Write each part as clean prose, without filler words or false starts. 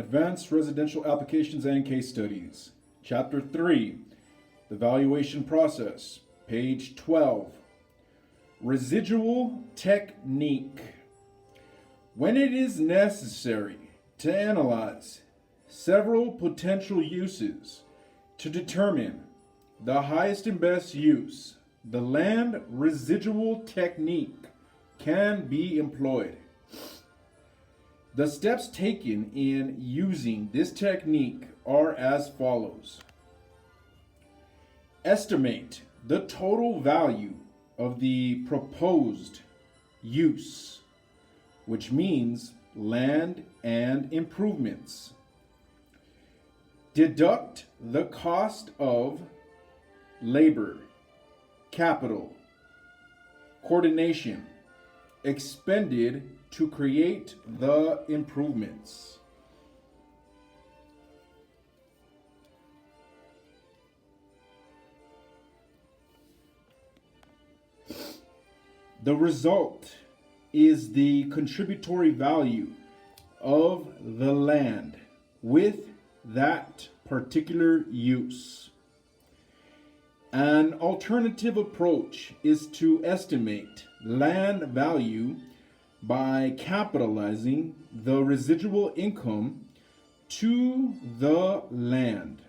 Advanced Residential Applications and Case Studies. Chapter 3, the Valuation Process, page 12. Residual Technique. When it is necessary to analyze several potential uses to determine the highest and best use, the land residual technique can be employed. The steps taken in using this technique are as follows. Estimate the total value of the proposed use, which means land and improvements. Deduct the cost of labor, capital, coordination expended to create the improvements. The result is the contributory value of the land with that particular use. An alternative approach is to estimate land value by capitalizing the residual income to the land.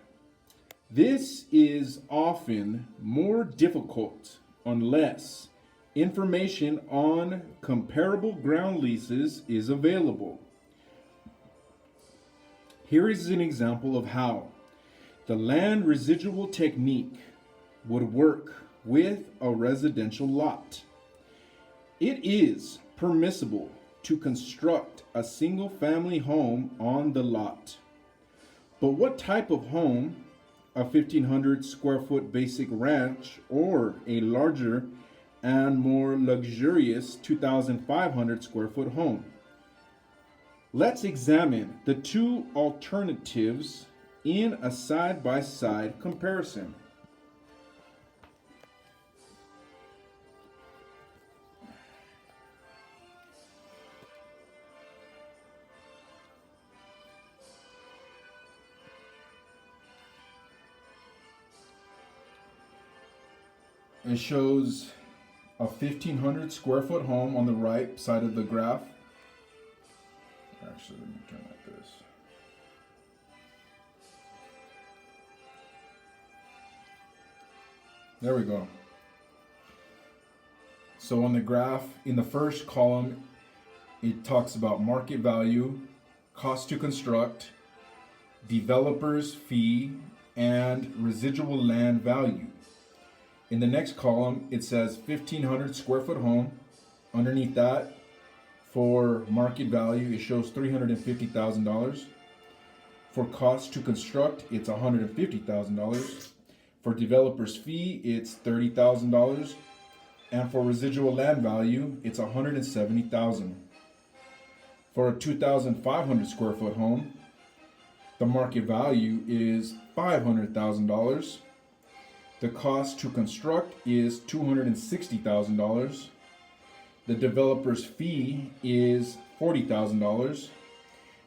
This is often more difficult unless information on comparable ground leases is available. Here is an example of how the land residual technique would work with a residential lot. It is permissible to construct a single-family home on the lot. But what type of home, a 1,500 square foot basic ranch or a larger and more luxurious 2,500 square foot home? Let's examine the two alternatives in a side-by-side comparison. It shows a 1,500 square foot home on the right side of the graph. Actually, let me turn like this. There we go. So on the graph, in the first column, it talks about market value, cost to construct, developer's fee, and residual land value. In the next column, it says 1,500 square foot home. Underneath that, for market value, it shows $350,000. For cost to construct, it's $150,000. For developer's fee, it's $30,000. And for residual land value, it's $170,000. For a 2,500 square foot home, the market value is $500,000. The cost to construct is $260,000. The developer's fee is $40,000.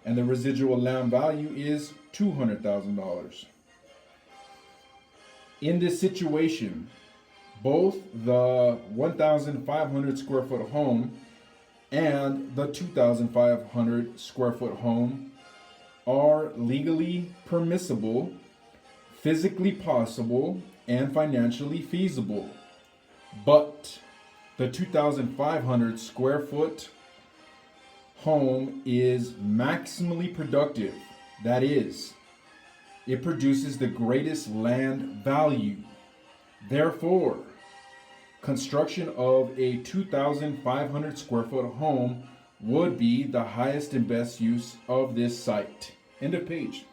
And the residual land value is $200,000. In this situation, both the 1,500 square foot home and the 2,500 square foot home are legally permissible, physically possible, and financially feasible. But the 2,500 square foot home is maximally productive. That is, it produces the greatest land value. Therefore, construction of a 2,500 square foot home would be the highest and best use of this site. End of page.